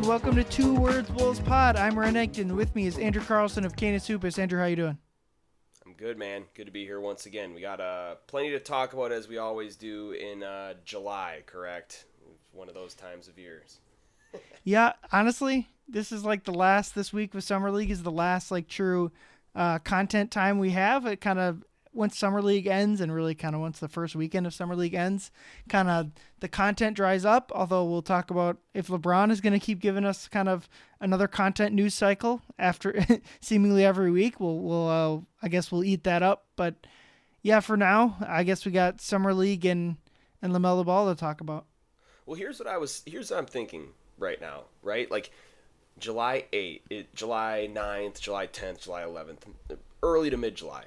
welcome to Two Words Wolves Pod. I'm Ren Egton. With me is Andrew Carlson of Canis Hoopus. Andrew, how you doing? I'm good, man. Good to be here once again. We got plenty to talk about, as we always do in July, correct? One of those times of years. Yeah, honestly, this is like this week with Summer League is the last like true content time we have. It kind of, once Summer League ends and really kind of once the first weekend of Summer League ends, kind of the content dries up, although we'll talk about if LeBron is going to keep giving us kind of another content news cycle after seemingly every week. We'll I guess we'll eat that up. But yeah, for now, I guess we got Summer League and LaMelo Ball to talk about. Well, here's what I'm thinking right now, right? Like July 8th, July 9th, July 10th, July 11th, early to mid-July.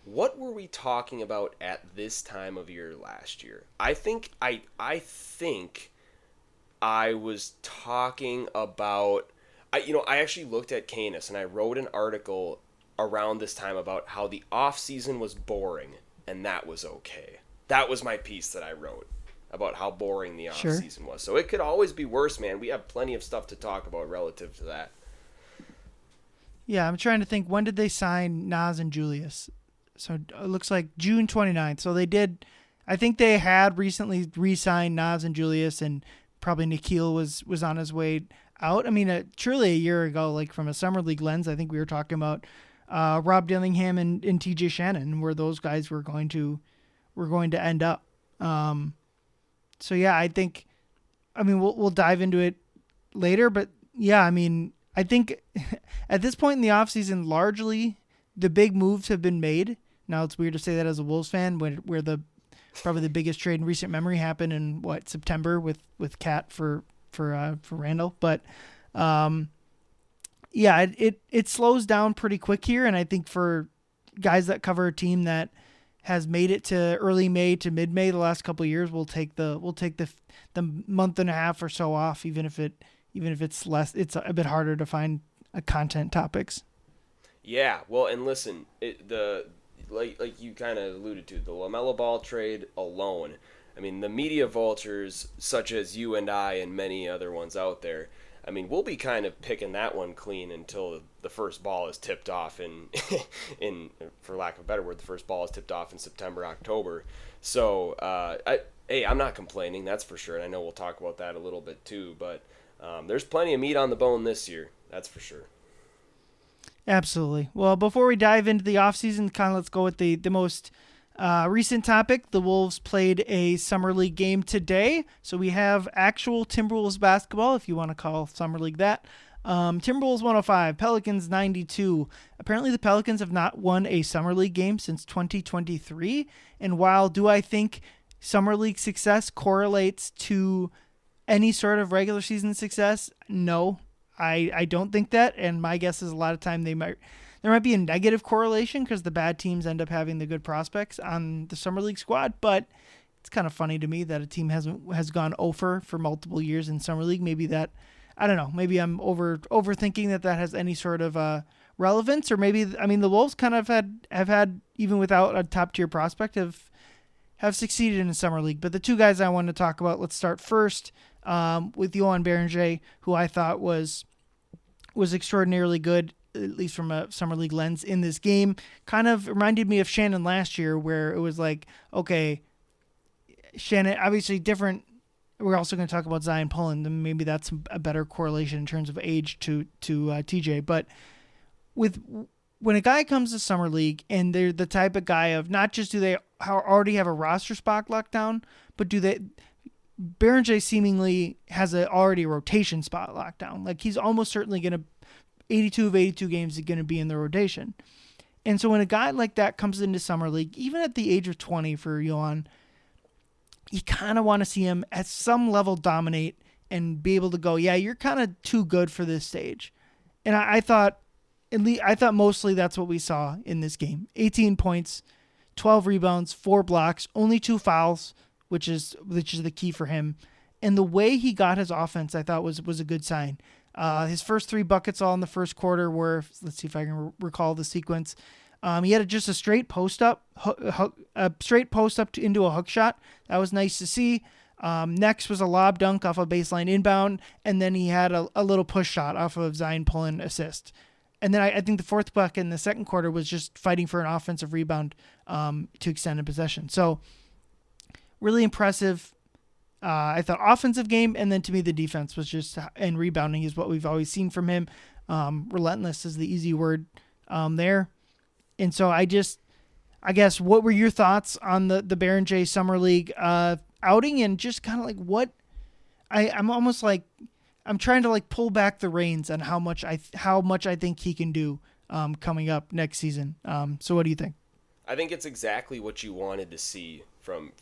What were we talking about at this time of year last year? I think I was talking about I actually looked at Canis and I wrote an article around this time about how the offseason was boring and that was okay. That was my piece that I wrote about how boring the offseason was. So it could always be worse, man. We have plenty of stuff to talk about relative to that. Yeah, I'm trying to think, when did they sign Nas and Julius? So it looks like June 29th. So they did, I think they had recently re-signed Nas and Julius, and probably Nikhil was on his way out. I mean, truly a year ago, like from a Summer League lens, I think we were talking about Rob Dillingham and TJ Shannon, where those guys were going to end up. So yeah, I think, I mean, we'll dive into it later, but yeah, I mean, I think at this point in the offseason, largely the big moves have been made. Now it's weird to say that as a Wolves fan, where probably the biggest trade in recent memory happened in September with Cat for Randall, but yeah, it slows down pretty quick here, and I think for guys that cover a team that has made it to early May to mid May the last couple of years, we'll take the month and a half or so off, even if it's less, it's a bit harder to find content topics. Yeah, well, and listen, like you kind of alluded to, the LaMelo Ball trade alone, I mean, the media vultures, such as you and I and many other ones out there, I mean, we'll be kind of picking that one clean until the first ball is tipped off in for lack of a better word, the first ball is tipped off in September, October. So, I'm not complaining, that's for sure, and I know we'll talk about that a little bit too, but there's plenty of meat on the bone this year, that's for sure. Absolutely. Well, before we dive into the offseason, kind of let's go with the most recent topic. The Wolves played a Summer League game today, so we have actual Timberwolves basketball, if you want to call Summer League that. Timberwolves 105, Pelicans 92. Apparently the Pelicans have not won a Summer League game since 2023, and while do I think Summer League success correlates to any sort of regular season success? No. I don't think that, and my guess is a lot of time there might be a negative correlation because the bad teams end up having the good prospects on the Summer League squad, but it's kind of funny to me that a team has gone over for multiple years in Summer League. Maybe that, I don't know, maybe I'm overthinking that has any sort of relevance, or maybe, I mean, the Wolves kind of have had, even without a top-tier prospect, have succeeded in the Summer League. But the two guys I want to talk about, let's start first with Joan Beringer, who I thought was extraordinarily good, at least from a Summer League lens in this game. Kind of reminded me of Shannon last year, where it was like, okay, Shannon, obviously different. We're also going to talk about Zyon Pullin, and maybe that's a better correlation in terms of age to TJ. But when a guy comes to Summer League and they're the type of guy of not just do they already have a roster spot locked down, but Beringer seemingly has already a rotation spot locked down. Like he's almost certainly going to 82 of 82 games is going to be in the rotation. And so when a guy like that comes into Summer League, even at the age of 20 for Joan, you kind of want to see him at some level dominate and be able to go, yeah, you're kind of too good for this stage. And I thought mostly that's what we saw in this game. 18 points, 12 rebounds, 4 blocks, only 2 fouls, which is the key for him. And the way he got his offense, I thought was a good sign. His first 3 buckets all in the first quarter were, let's see if I can recall the sequence. He had just a straight post up, into a hook shot. That was nice to see. Next was a lob dunk off a baseline inbound, and then he had a little push shot off of Zyon Pullin assist. And then I think the fourth buck in the second quarter was just fighting for an offensive rebound to extend a possession. So really impressive. I thought offensive game, and then to me the defense was just, and rebounding is what we've always seen from him. Relentless is the easy word there. And so I guess, what were your thoughts on the Beringer Summer League outing, and just kind of like what I'm almost like I'm trying to like pull back the reins on how much I think he can do coming up next season. So what do you think? I think it's exactly what you wanted to see from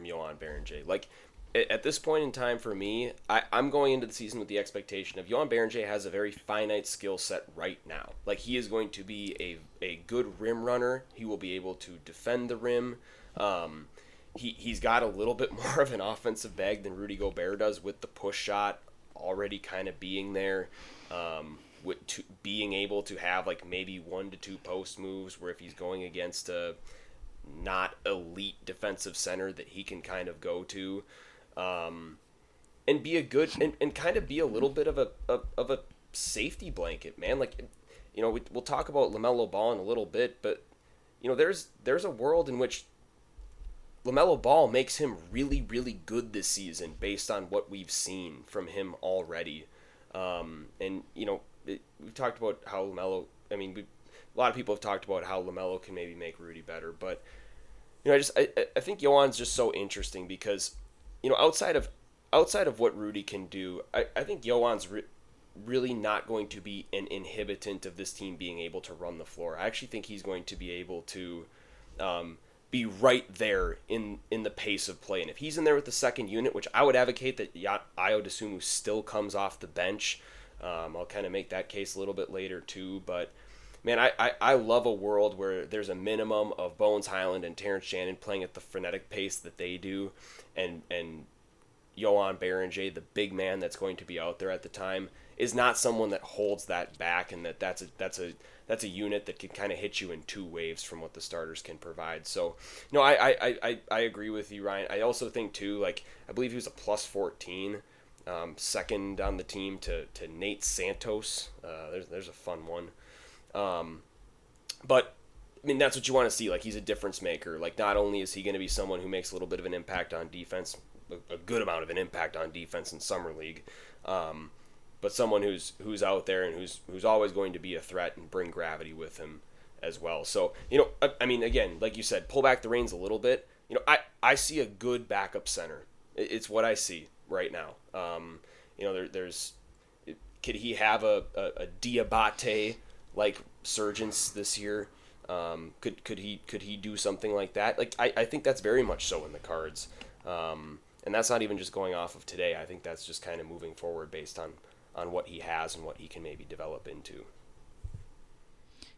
Joan Beringer. Like, at this point in time for me, I'm going into the season with the expectation of Joan Beringer has a very finite skill set right now. Like, he is going to be a good rim runner. He will be able to defend the rim. He's got a little bit more of an offensive bag than Rudy Gobert does, with the push shot already kind of being there, being able to have like maybe 1 to 2 post moves, where if he's going against a not elite defensive center that he can kind of go to, and be a good and kind of be a little bit of a safety blanket, man. Like, we'll talk about LaMelo Ball in a little bit, but there's a world in which LaMelo Ball makes him really, really good this season based on what we've seen from him already. And we've talked about how LaMelo. I mean, a lot of people have talked about how LaMelo can maybe make Rudy better, but I think Joan's just so interesting because outside of what Rudy can do, I think Joan's really not going to be an inhibitant of this team being able to run the floor. I actually think he's going to be able to be right there in the pace of play. And if he's in there with the second unit, which I would advocate that Ayo Dosunmu still comes off the bench, I'll kind of make that case a little bit later too. But man, I love a world where there's a minimum of Bones Highland and Terrence Shannon playing at the frenetic pace that they do, and Joan Beringer, the big man that's going to be out there at the time, is not someone that holds that back, and that's a unit that can kind of hit you in 2 waves from what the starters can provide. So, I agree with you, Ryan. I also think too, like, I believe he was a plus 14, second on the team to Nate Santos. There's a fun one. But I mean, that's what you want to see. Like, he's a difference maker. Like, not only is he going to be someone who makes a little bit of an impact on defense, a good amount of an impact on defense in Summer League, but someone who's out there and who's always going to be a threat and bring gravity with him as well. So, I mean, again, like you said, pull back the reins a little bit. I see a good backup center. It's what I see right now. Could he have a Diabate like surgence this year? Could he do something like that? Like, I think that's very much so in the cards. And that's not even just going off of today. I think that's just kind of moving forward based on what he has and what he can maybe develop into.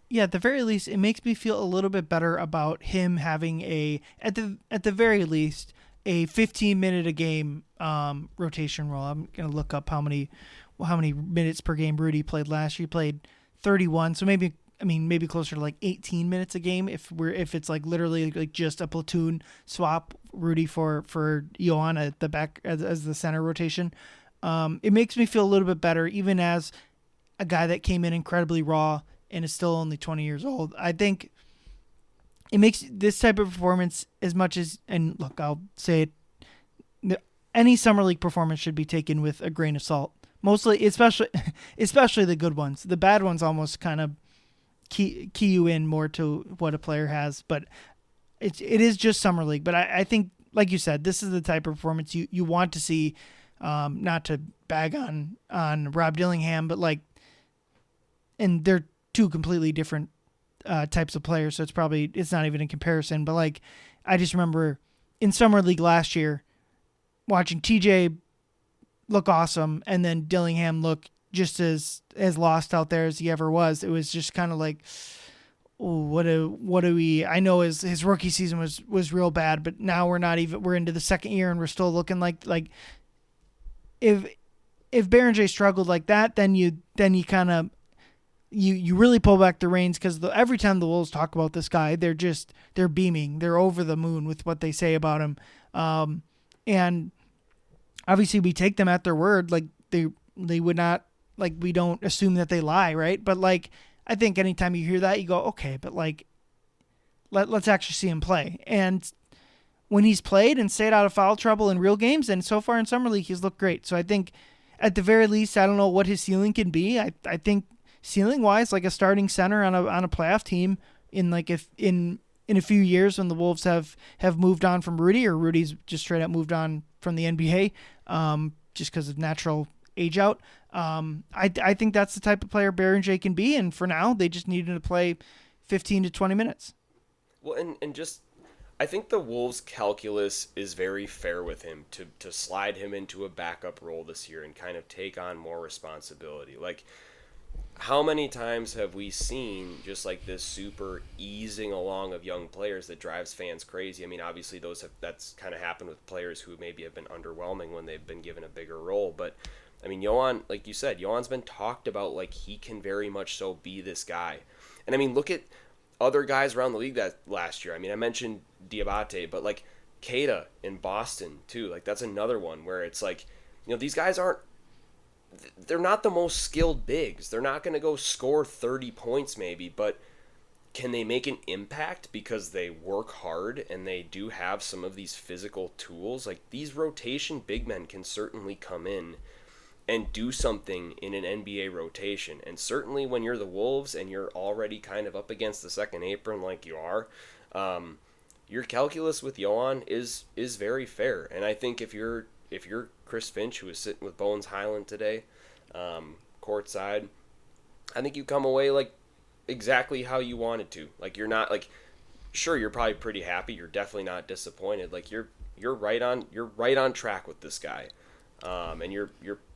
Yeah, at the very least, it makes me feel a little bit better about him having at the very least, a 15-minute a game rotation role. I'm gonna look up how many minutes per game Rudy played last year. He played 31, so maybe closer to like 18 minutes a game if it's like literally like just a platoon swap, Rudy for Joan at the back as the center rotation. It makes me feel a little bit better, even as a guy that came in incredibly raw and is still only 20 years old. I think it makes this type of performance, as much as, and look, I'll say it, any Summer League performance should be taken with a grain of salt. Mostly, especially the good ones. The bad ones almost kind of key you in more to what a player has, but it is just Summer League. But I think, like you said, this is the type of performance you want to see. Not to bag on Rob Dillingham, but like, and they're 2 completely different types of players, so it's not even in comparison. But like, I just remember in Summer League last year watching TJ look awesome, and then Dillingham look just as lost out there as he ever was. It was just kind of like, oh, what do we? I know his rookie season was real bad, but now we're into the second year and we're still looking like if Beringer struggled like that, then you kind of you really pull back the reins, because every time the Wolves talk about this guy, they're beaming, they're over the moon with what they say about him, and obviously we take them at their word. Like they would not, like, we don't assume that they lie, right? But like I think anytime you hear that, you go, okay, but like let's actually see him play. And when he's played and stayed out of foul trouble in real games, and so far in summer league he's looked great. So I think at the very least, I don't know what his ceiling can be. I think ceiling wise, like a starting center on a playoff team in like if in a few years when the Wolves have moved on from Rudy, or Rudy's just straight up moved on from the NBA, just because of natural age out. I think that's the type of player Beringer can be, and for now they just need him to play 15 to 20 minutes. Well, and just I think the Wolves' calculus is very fair with him to slide him into a backup role this year and kind of take on more responsibility. Like, how many times have we seen just like this super easing along of young players that drives fans crazy? I mean, obviously that's kind of happened with players who maybe have been underwhelming when they've been given a bigger role. But I mean, Joan, like you said, Joan's been talked about like he can very much so be this guy. And I mean, look at other guys around the league that last year. I mean, I mentioned Diabate, but like Keita in Boston too. Like that's another one where it's like, these guys they're not the most skilled bigs. They're not going to go score 30 points maybe, but can they make an impact because they work hard and they do have some of these physical tools? Like these rotation big men can certainly come in and do something in an NBA rotation. And certainly when you're the Wolves and you're already kind of up against the second apron like you are, your calculus with Joan is very fair. And I think if you're Chris Finch, who is sitting with Bones Highland today, courtside, I think you come away like exactly how you wanted to. Like you're not like, sure, you're probably pretty happy. You're definitely not disappointed. Like you're right on track with this guy, and you're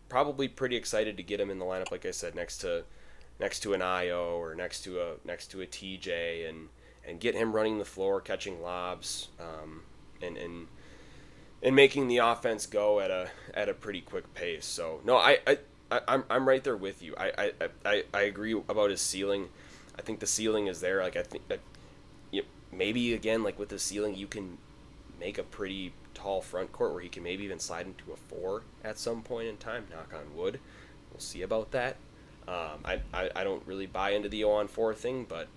probably pretty excited to get him in the lineup. Like I said, next to an IO or next to a TJ, and get him running the floor, catching lobs, and making the offense go at a pretty quick pace. So no, I'm right there with you. I agree about his ceiling. I think the ceiling is there. Like I think that maybe again, like with the ceiling, you can make a pretty tall front court where he can maybe even slide into a 4 at some point in time. Knock on wood. We'll see about that. I don't really buy into the 0-on-4 thing, but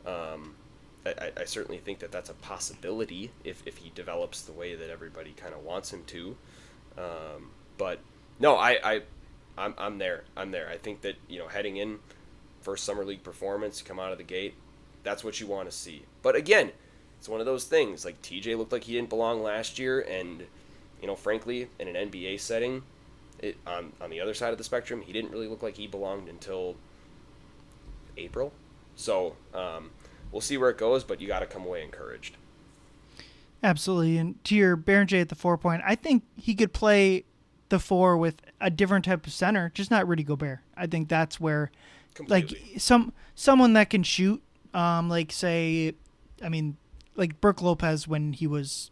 I certainly think that that's a possibility if he develops the way that everybody kind of wants him to. But no, I'm there. I think that heading in first summer league performance, come out of the gate, that's what you want to see. But again, it's one of those things. Like TJ looked like he didn't belong last year, and frankly, in an NBA setting, on the other side of the spectrum, he didn't really look like he belonged until April. So we'll see where it goes, but you got to come away encouraged. Absolutely. And to your Beringer at the 4 point, I think he could play the 4 with a different type of center, just not Rudy Gobert. I think that's where, completely. Like someone that can shoot, like say, I mean, like Brook Lopez when he was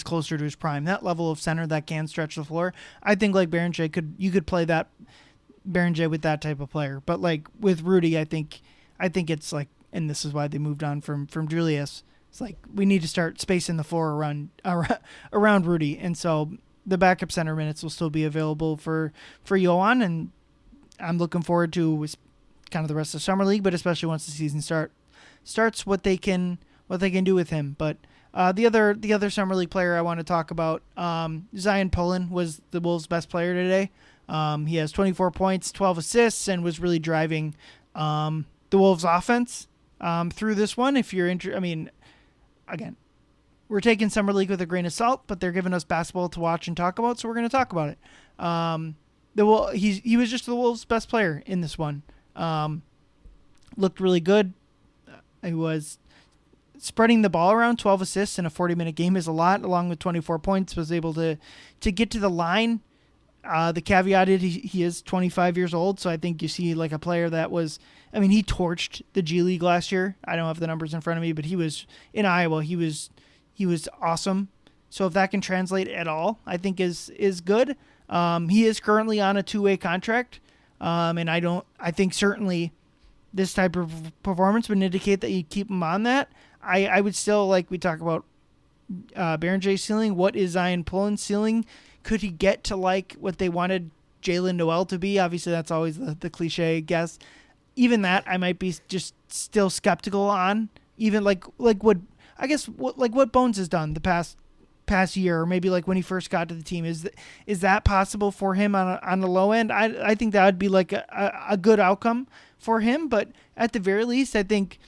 closer to his prime, that level of center that can stretch the floor. I think like Beringer you could play that Beringer with that type of player. But like with Rudy, I think it's like, and this is why they moved on from Julius. It's like we need to start spacing the floor around Rudy, and so the backup center minutes will still be available for Joan, and I'm looking forward to kind of the rest of the summer league, but especially once the season starts, what they can do with him. But the other summer league player I want to talk about, Zyon Pullin was the Wolves' best player today. He has 24 points, 12 assists, and was really driving the Wolves' offense through this one. If you're I mean, again, we're taking summer league with a grain of salt, but they're giving us basketball to watch and talk about, so we're going to talk about it. He was just the Wolves' best player in this one. Looked really good. He was spreading the ball around. 12 assists in a 40-minute game is a lot, along with 24 points. Was able to get to the line. The caveat is he is 25 years old, so I think you see like a player that was, I mean, he torched the G League last year. I don't have the numbers in front of me, but he was in Iowa. He was awesome. So if that can translate at all, I think is good. He is currently on a 2-way contract, and I think certainly this type of performance would indicate that you keep him on that. I would still, like we talk about Beringer's ceiling, what is Zyon Pullin's ceiling Could he get to like what they wanted Jalen Noel to be? Obviously, that's always the cliche guess. Even that, I might be just still skeptical on. Even like what I guess what Bones has done the past year, or maybe like when he first got to the team. Is that possible for him on the low end? I think that would be like a good outcome for him. But at the very least, I think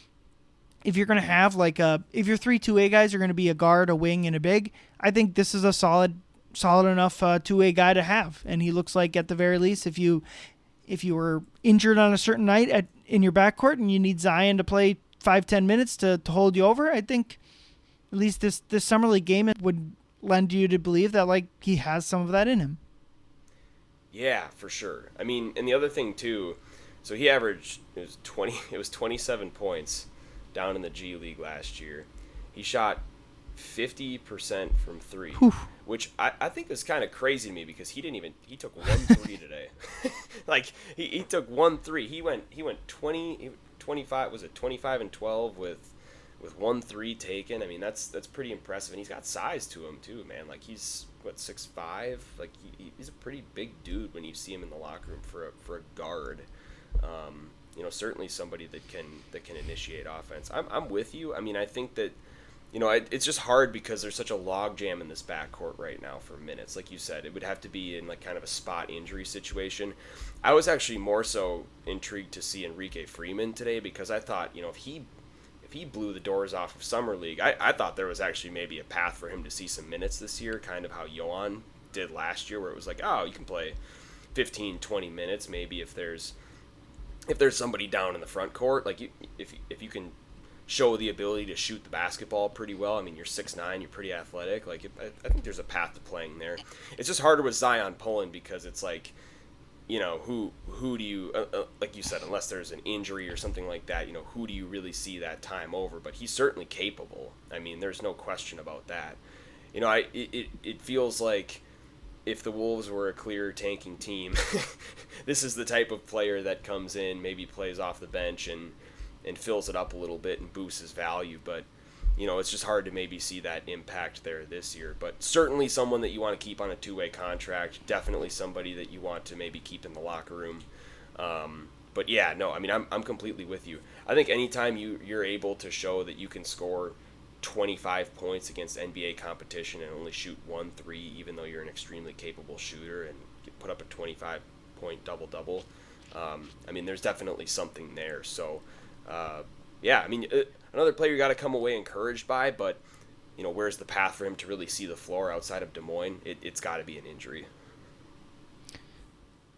if you're going to have if your 3-2A guys are going to be a guard, a wing, and a big, I think this is a solid enough 2-way guy to have. And he looks like, at the very least, if you were injured on a certain night in your backcourt and you need Zyon to play 5-10 minutes to hold you over, I think at least this summer league game would lend you to believe that like he has some of that in him. Yeah, for sure. I mean, and the other thing too, so he averaged it was 27 points down in the G League last year. He shot 50% from three, which I think is kind of crazy to me because he took 1 3 today. Like he took 1 3. He went 25, was it 25 and 12 with 1 3 taken. I mean, that's pretty impressive, and he's got size to him too, man. Like he's 6'5", like he's a pretty big dude when you see him in the locker room for a guard. Certainly somebody that can initiate offense. I'm with you. I mean, I think that it's just hard because there's such a logjam in this backcourt right now for minutes. Like you said, it would have to be in like kind of a spot injury situation. I was actually more so intrigued to see Enrique Freeman today because I thought, if he blew the doors off of Summer League, I thought there was actually maybe a path for him to see some minutes this year, kind of how Joan did last year, where it was like, oh, you can play 15, 20 minutes maybe if there's somebody down in the front court. Like if you can show the ability to shoot the basketball pretty well. I mean, you're 6'9", you're pretty athletic. Like I think there's a path to playing there. It's just harder with Zyon Pullin because it's like, who do you like you said, unless there's an injury or something like that, who do you really see that time over? But he's certainly capable. I mean, there's no question about that. It feels like if the Wolves were a clear tanking team, this is the type of player that comes in, maybe plays off the bench and fills it up a little bit and boosts his value. But, it's just hard to maybe see that impact there this year. But certainly someone that you want to keep on a 2-way contract, definitely somebody that you want to maybe keep in the locker room. But yeah, no, I mean, I'm completely with you. I think anytime you're able to show that you can score 25 points against NBA competition and only shoot 1 3, even though you're an extremely capable shooter, and put up a 25-point double-double, I mean, there's definitely something there. So, yeah, I mean, another player you got to come away encouraged by, but, where's the path for him to really see the floor outside of Des Moines? It's got to be an injury.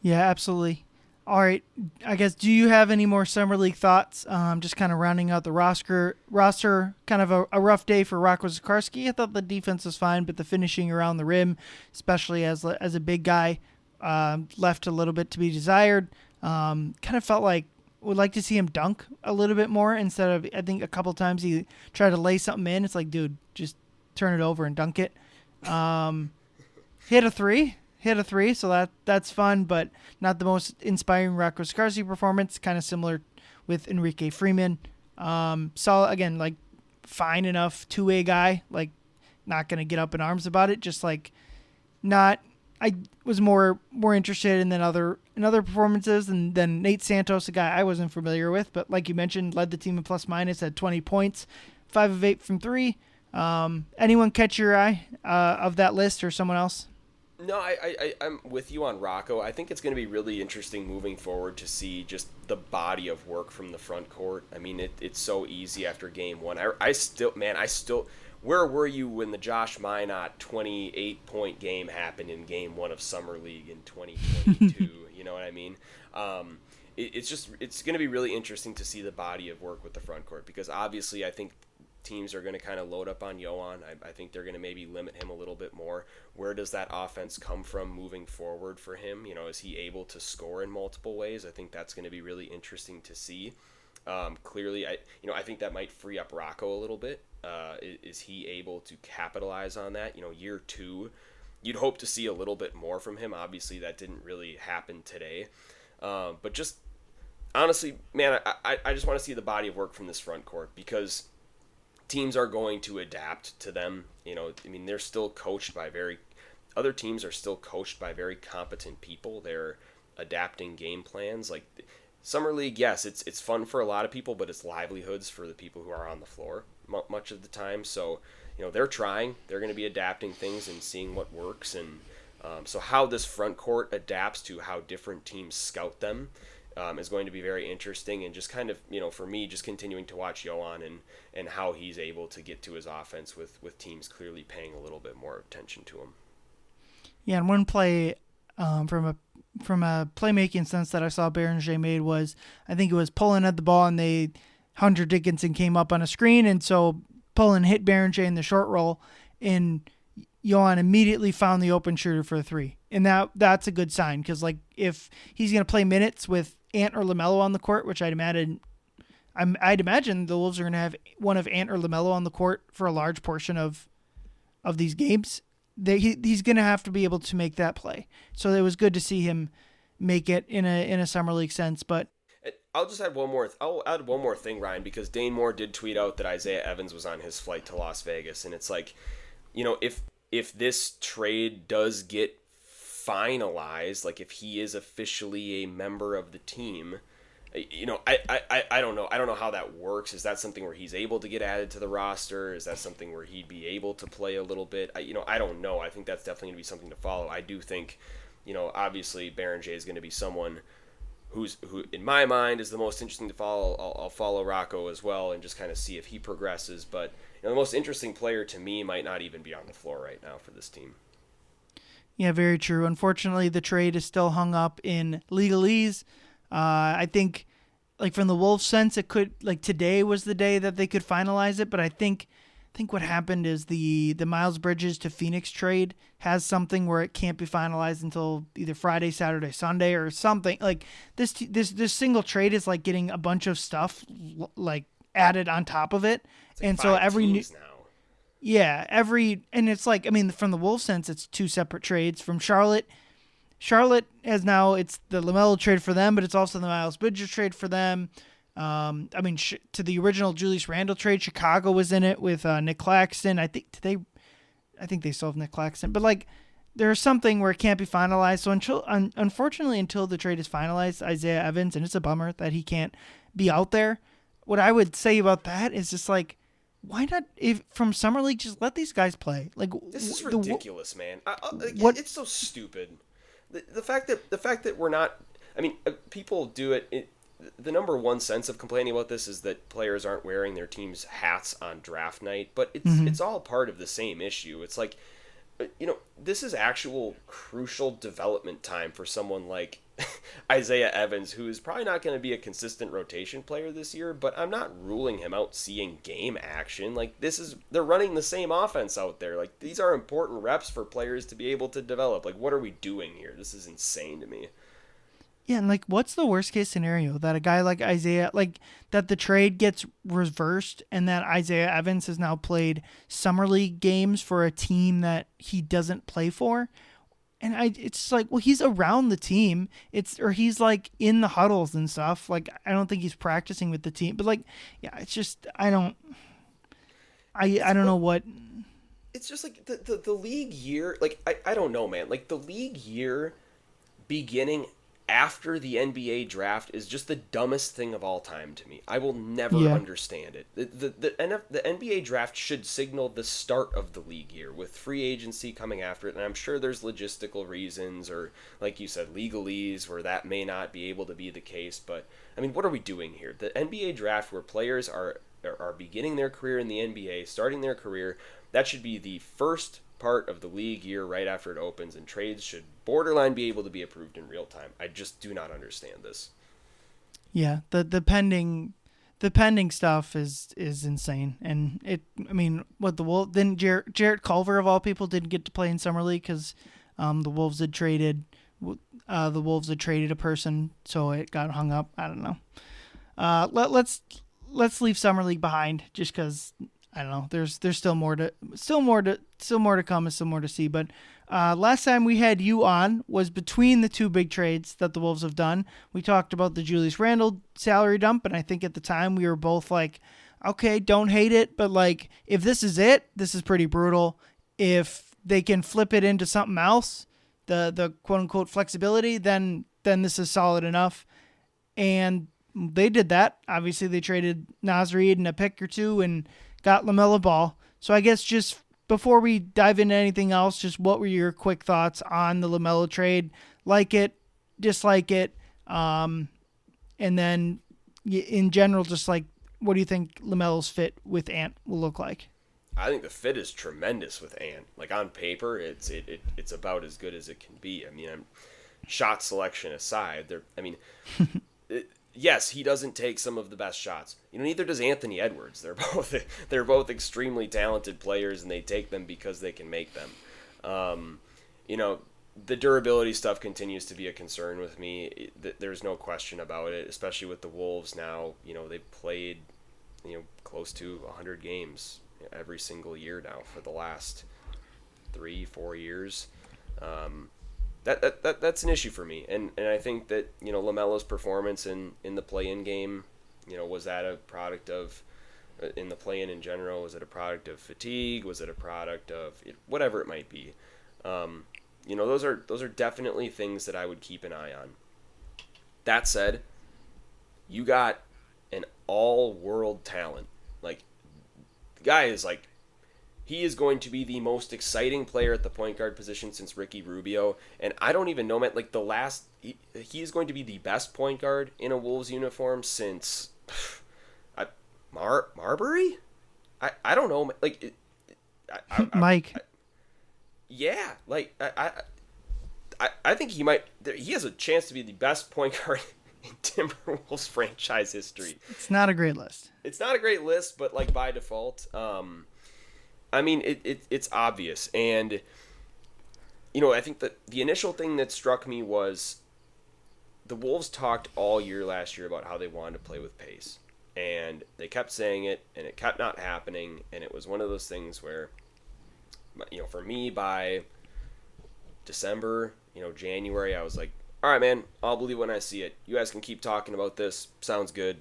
Yeah, absolutely. All right, I guess, do you have any more Summer League thoughts? Just kind of rounding out the roster, kind of a rough day for Rocco Zikarsky. I thought the defense was fine, but the finishing around the rim, especially as a big guy, left a little bit to be desired. Kind of felt like would like to see him dunk a little bit more instead of, I think a couple times he tried to lay something in. It's like, dude, just turn it over and dunk it. Hit a three, so that's fun, but not the most inspiring Rocco Zikarsky performance. Kind of similar with Enrique Freeman. Saw again, like fine enough 2-way guy, like not gonna get up in arms about it. Just like not. I was more interested in other performances than Nate Santos, a guy I wasn't familiar with, but like you mentioned, led the team in plus minus, had 20 points, 5 of 8 from 3. Anyone catch your eye of that list or someone else? No, I'm with you on Rocco. I think it's going to be really interesting moving forward to see just the body of work from the front court. I mean, it's so easy after game one. I still, where were you when the Josh Minot 28-point game happened in game 1 of Summer League in 2022? You know what I mean? It's going to be really interesting to see the body of work with the front court because obviously I think teams are going to kind of load up on Joan. I think they're going to maybe limit him a little bit more. Where does that offense come from moving forward for him? Is he able to score in multiple ways? I think that's going to be really interesting to see. Clearly, I think that might free up Rocco a little bit. Is he able to capitalize on that? Year 2, you'd hope to see a little bit more from him. Obviously, that didn't really happen today. But just honestly, man, I just want to see the body of work from this front court because teams are going to adapt to them. They're still coached by very other teams are still coached by very competent people. They're adapting game plans. Like summer league, yes, it's fun for a lot of people, but it's livelihoods for the people who are on the floor much of the time. So they're trying. They're going to be adapting things and seeing what works. And so how this front court adapts to how different teams scout them is going to be very interesting, and just kind of, for me, just continuing to watch Joan and how he's able to get to his offense with teams clearly paying a little bit more attention to him. Yeah, and one play from a playmaking sense that I saw Beringer made was, I think it was Pullin at the ball, and Hunter Dickinson came up on a screen, and so Pullin hit Beringer in the short roll, and Joan immediately found the open shooter for a three. And that's a good sign, because like if he's going to play minutes with Ant or LaMelo on the court, which I'd imagine the Wolves are going to have one of Ant or LaMelo on the court for a large portion of these games, he's going to have to be able to make that play. So it was good to see him make it in a summer league sense. But I'll just add one more thing, Ryan, because Dane Moore did tweet out that Isaiah Evans was on his flight to Las Vegas, and it's like, if this trade does get finalized, like if he is officially a member of the team, I don't know. I don't know how that works. Is that something where he's able to get added to the roster? Is that something where he'd be able to play a little bit? I don't know. I think that's definitely going to be something to follow. I do think, obviously Beringer is going to be someone who in my mind is the most interesting to follow. I'll follow Rocco as well and just kind of see if he progresses. But the most interesting player to me might not even be on the floor right now for this team. Yeah, very true. Unfortunately, the trade is still hung up in legalese. I think, like from the Wolves' sense, it could, like today was the day that they could finalize it. But I think what happened is the Miles Bridges to Phoenix trade has something where it can't be finalized until either Friday, Saturday, Sunday, or something. Like this single trade is like getting a bunch of stuff like added on top of it, it's like and so every new. Now. Yeah, and it's like, I mean, from the Wolves' sense, it's two separate trades. From Charlotte has now, it's the LaMelo trade for them, but it's also the Miles Bridges trade for them. To the original Julius Randle trade, Chicago was in it with Nick Claxton. I think they still have Nick Claxton, but like there's something where it can't be finalized. So unfortunately, until the trade is finalized, Isaiah Evans, and it's a bummer that he can't be out there. What I would say about that is just like, why not, if from summer league, just let these guys play? Like this is ridiculous, man. It's so stupid. The fact that we're not. I mean, people do it. The number one sense of complaining about this is that players aren't wearing their team's hats on draft night, but it's all part of the same issue. It's like, this is actual crucial development time for someone like Isaiah Evans, who is probably not going to be a consistent rotation player this year, but I'm not ruling him out seeing game action. Like they're running the same offense out there. Like these are important reps for players to be able to develop. Like what are we doing here? This is insane to me. Yeah, and like what's the worst case scenario? That a guy like Isaiah, like that the trade gets reversed and that Isaiah Evans has now played summer league games for a team that he doesn't play for? And it's like, well, he's around the team. Or he's like in the huddles and stuff. Like, I don't think he's practicing with the team. But like, yeah, it's just, I don't know what. It's just like the league year. Like, I don't know, man. Like the league year beginning after the NBA draft is just the dumbest thing of all time to me. I will never understand it. The NBA draft should signal the start of the league year with free agency coming after it. And I'm sure there's logistical reasons or, like you said, legalese where that may not be able to be the case. But, I mean, what are we doing here? The NBA draft where players are beginning their career in the NBA, starting their career, that should be the first part of the league year right after it opens, and trades should borderline be able to be approved in real time. I just do not understand this. Yeah, the pending stuff is insane, and what the Wolves, then Jarrett Culver of all people didn't get to play in summer league because the Wolves had traded a person, so it got hung up. I don't know. Let's leave summer league behind just because. I don't know. There's still more to come and still more to see. But last time we had you on was between the two big trades that the Wolves have done. We talked about the Julius Randle salary dump, and I think at the time we were both like, okay, don't hate it, but like if this is it, this is pretty brutal. If they can flip it into something else, the quote unquote flexibility, then this is solid enough. And they did that. Obviously, they traded Naz Reid and a pick or two and got LaMelo Ball. So I guess just before we dive into anything else, just what were your quick thoughts on the LaMelo trade? Like it, dislike it, and then in general, just like, what do you think LaMelo's fit with Ant will look like? I think the fit is tremendous with Ant. Like on paper, it's about as good as it can be. I mean, shot selection aside, yes, he doesn't take some of the best shots. Neither does Anthony Edwards. They're both extremely talented players, and they take them because they can make them. The durability stuff continues to be a concern with me. There's no question about it, especially with the Wolves now. They've played, close to 100 games every single year now for the last 3-4 years. That's an issue for me, and I think that LaMelo's performance in the play-in game, was that a product of, in the play-in in general, was it a product of fatigue? Was it a product of whatever it might be? Those are definitely things that I would keep an eye on. That said, you got an all-world talent. Like, the guy is like, he is going to be the most exciting player at the point guard position since Ricky Rubio. And I don't even know, man, like he is going to be the best point guard in a Wolves uniform since Marbury? I don't know. Like, Mike. Yeah. Like, I think he has a chance to be the best point guard in Timberwolves franchise history. It's not a great list. It's not a great list, but like by default, it's obvious. And, I think that the initial thing that struck me was the Wolves talked all year last year about how they wanted to play with pace. And they kept saying it, and it kept not happening. And it was one of those things where, for me, by December, January, I was like, all right, man, I'll believe when I see it. You guys can keep talking about this. Sounds good.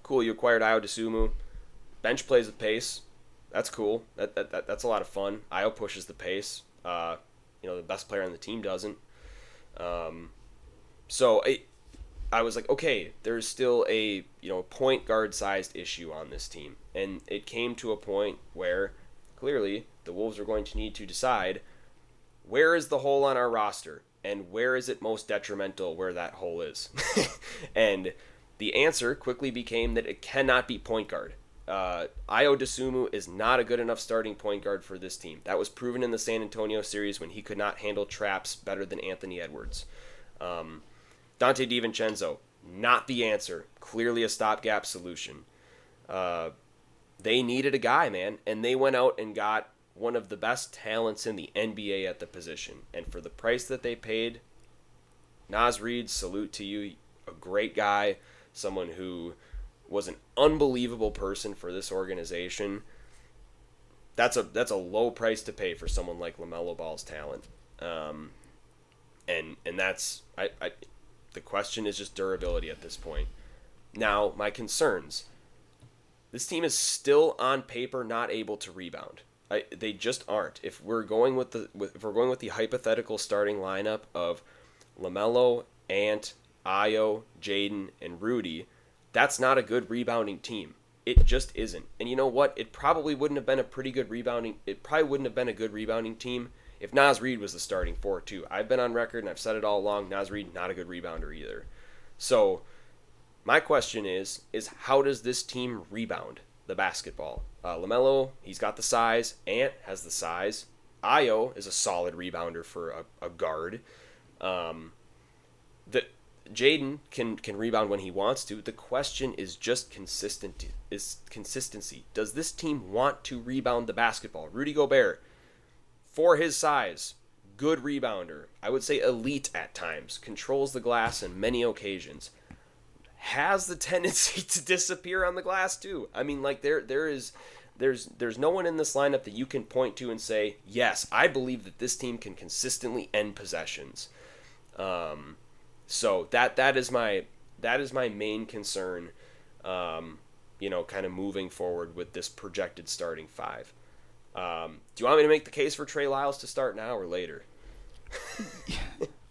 Cool, you acquired Ayo Dosunmu. Bench plays with pace. That's cool. That's a lot of fun. Ayo pushes the pace. The best player on the team doesn't. So I was like, okay, there's still a point guard sized issue on this team, and it came to a point where clearly the Wolves are going to need to decide where is the hole on our roster and where is it most detrimental where that hole is. And the answer quickly became that it cannot be point guard. Ayo Dosunmu is not a good enough starting point guard for this team. That was proven in the San Antonio series when he could not handle traps better than Anthony Edwards. Dante DiVincenzo, not the answer. Clearly a stopgap solution. They needed a guy, man, and they went out and got one of the best talents in the NBA at the position. And for the price that they paid, Naz Reid, salute to you. A great guy, someone who was an unbelievable person for this organization. That's a low price to pay for someone like LaMelo Ball's talent. And that's the question is just durability at this point. Now, my concerns. This team is still on paper not able to rebound. They just aren't. If we're going with the hypothetical starting lineup of LaMelo, Ant, Ayo, Jaden, and Rudy, that's not a good rebounding team. It just isn't. And you know what? It probably wouldn't have been a good rebounding team if Naz Reid was the starting four too. I've been on record and I've said it all along, Naz Reid not a good rebounder either. So my question is how does this team rebound the basketball? LaMelo, he's got the size. Ant has the size. Ayo is a solid rebounder for a guard. Jaden can rebound when he wants to. The question is just consistency. Does this team want to rebound the basketball? Rudy Gobert, for his size, good rebounder. I would say elite at times. Controls the glass on many occasions. Has the tendency to disappear on the glass too. I mean, like there's no one in this lineup that you can point to and say, yes, I believe that this team can consistently end possessions. So that is my main concern, kind of moving forward with this projected starting five. Do you want me to make the case for Trey Lyles to start now or later?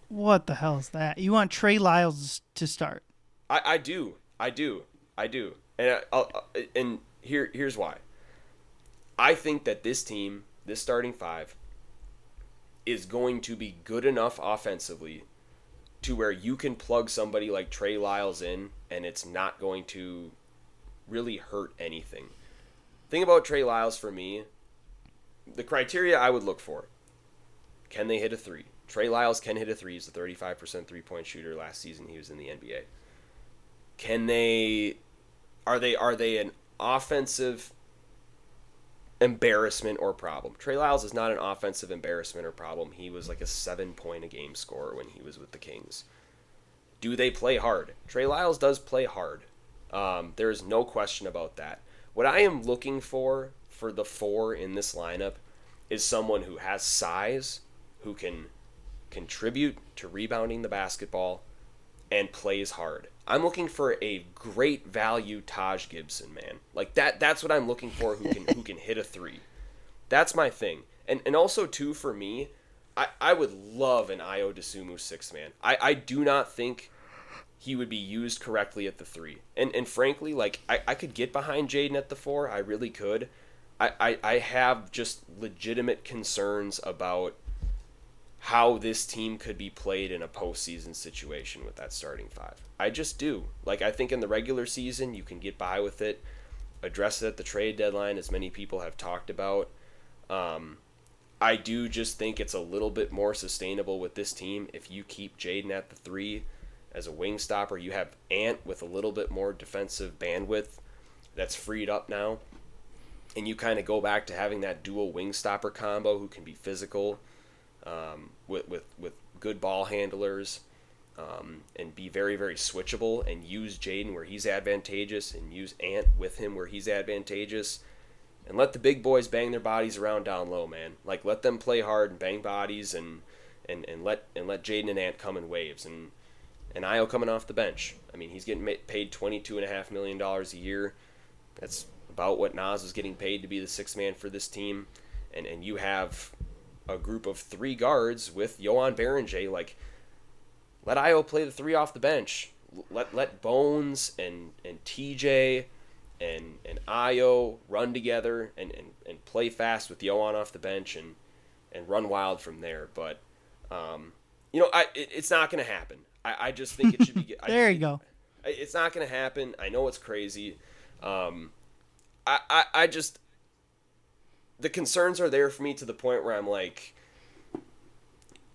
What the hell is that? You want Trey Lyles to start? I do. And here's why. I think that this team, this starting five, is going to be good enough offensively to where you can plug somebody like Trey Lyles in and it's not going to really hurt anything. Thing about Trey Lyles for me, the criteria I would look for: can they hit a three? Trey Lyles can hit a three. He's a 35% three-point shooter. Last season he was in the NBA. Are they an offensive embarrassment or problem? Trey Lyles is not an offensive embarrassment or problem. He was like a 7-point-a-game scorer when he was with the Kings. Do they play hard? Trey Lyles does play hard. There is no question about that. What I am looking for the four in this lineup is someone who has size, who can contribute to rebounding the basketball, and plays hard. I'm looking for a great value Taj Gibson, man. Like that's what I'm looking for, who can hit a three. That's my thing. And also too, for me, I would love an Ayo Dosunmu six man. I do not think he would be used correctly at the three. And frankly, like I could get behind Jaden at the four, I really could. I have just legitimate concerns about how this team could be played in a postseason situation with that starting five. I just do. Like, I think in the regular season, you can get by with it, address it at the trade deadline, as many people have talked about. I do just think it's a little bit more sustainable with this team if you keep Jaden at the three as a wing stopper. You have Ant with a little bit more defensive bandwidth that's freed up now. And you kind of go back to having that dual wing stopper combo who can be physical, with good ball handlers, and be very, very switchable, and use Jaden where he's advantageous and use Ant with him where he's advantageous, and let the big boys bang their bodies around down low, man. Like, let them play hard and bang bodies, and let Jaden and Ant come in waves, and Ayo coming off the bench. I mean, he's getting paid $22.5 million a year. That's about what Nas was getting paid to be the sixth man for this team, and you have a group of three guards with Joan Beringer. Like, let Ayo play the three off the bench. Let Bones and TJ and Ayo run together and play fast with Joan off the bench and run wild from there. But it's not going to happen. I just think it should be. There you go. It's not going to happen. I know it's crazy. I just, the concerns are there for me to the point where I'm like,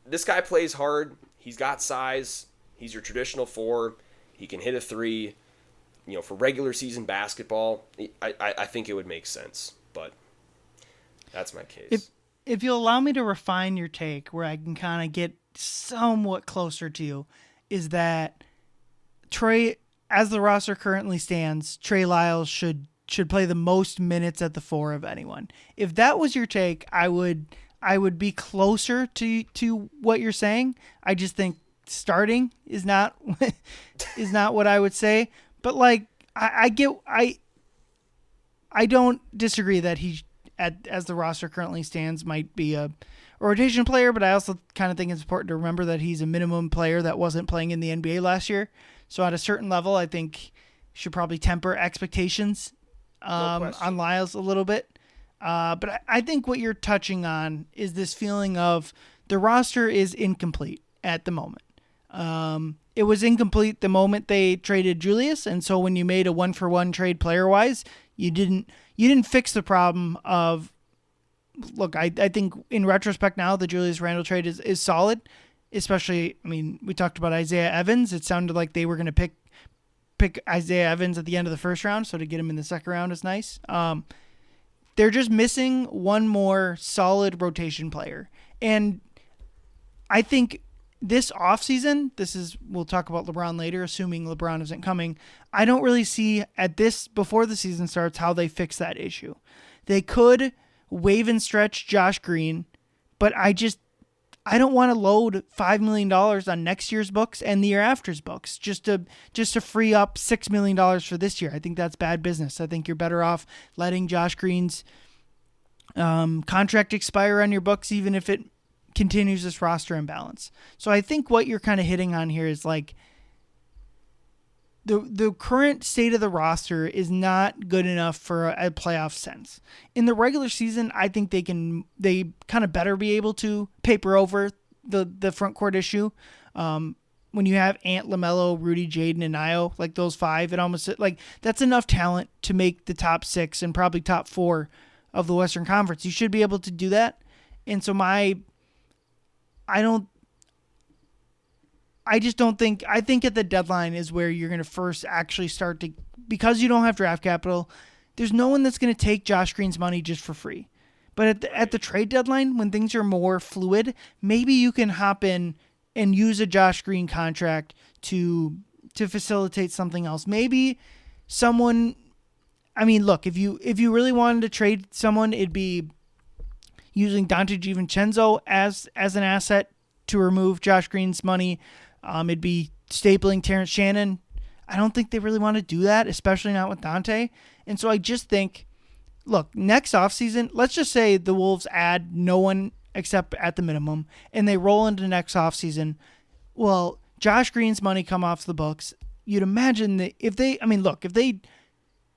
this guy plays hard. He's got size. He's your traditional four. He can hit a three. For regular season basketball, I think it would make sense. But that's my case. If you'll allow me to refine your take where I can kind of get somewhat closer to you, is that Trey, as the roster currently stands, Trey Lyles should play the most minutes at the four of anyone. If that was your take, I would be closer to what you're saying. I just think starting is not what I would say. But like I don't disagree that he, as the roster currently stands, might be a rotation player, but I also kind of think it's important to remember that he's a minimum player that wasn't playing in the NBA last year. So at a certain level, I think you should probably temper expectations on Lyles a little bit. But I think what you're touching on is this feeling of the roster is incomplete at the moment. It was incomplete the moment they traded Julius, and so when you made a 1-for-1 trade player-wise, you didn't fix the problem of. Look, I think in retrospect now the Julius Randle trade is solid, especially. I mean, we talked about Isaiah Evans. It sounded like they were going to pick Isaiah Evans at the end of the first round, so to get him in the second round is nice. They're just missing one more solid rotation player. And I think this offseason, we'll talk about LeBron later, assuming LeBron isn't coming. I don't really see before the season starts, how they fix that issue. They could waive and stretch Josh Green, but I don't want to load $5 million on next year's books and the year after's books just to free up $6 million for this year. I think that's bad business. I think you're better off letting Josh Green's contract expire on your books, even if it continues this roster imbalance. So I think what you're kind of hitting on here is like the current state of the roster is not good enough for a playoff sense. In the regular season, I think they kind of better be able to paper over the front court issue. When you have Ant, LaMelo, Rudy, Jaden, and Io, like those five, it almost like that's enough talent to make the top six and probably top four of the Western Conference. You should be able to do that. And so I just don't think, I think at the deadline is where you're going to first actually start to, because you don't have draft capital, there's no one that's going to take Josh Green's money just for free. But at the trade deadline, when things are more fluid, maybe you can hop in and use a Josh Green contract to facilitate something else. Maybe someone, I mean, look, if you really wanted to trade someone, it'd be using Dante DiVincenzo as an asset to remove Josh Green's money. It'd be stapling Terrence Shannon. I don't think they really want to do that, especially not with Dante. And so I just think, look, next offseason, let's just say the Wolves add no one except at the minimum, and they roll into next offseason. Well, Josh Green's money come off the books. You'd imagine that if they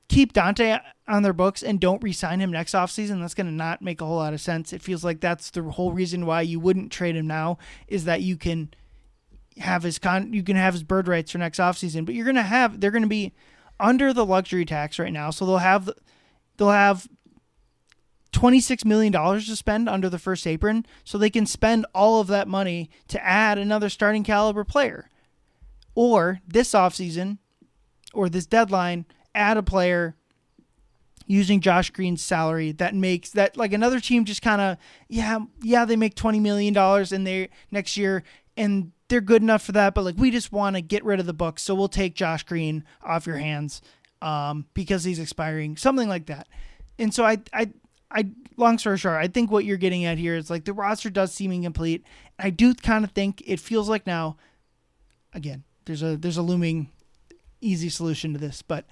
keep Dante on their books and don't re-sign him next offseason, that's going to not make a whole lot of sense. It feels like that's the whole reason why you wouldn't trade him now, is that you can have his bird rights for next offseason, but they're going to be under the luxury tax right now. So they'll have $26 million to spend under the first apron, so they can spend all of that money to add another starting caliber player. Or this offseason, or this deadline, add a player using Josh Green's salary that makes that, like, another team just kind of, they make $20 million in their next year, and they're good enough for that, but like, we just want to get rid of the books, so we'll take Josh Green off your hands because he's expiring, something like that. And so I long story short, I think what you're getting at here is like the roster does seem incomplete. I do kind of think it feels like now, again, there's a looming easy solution to this, but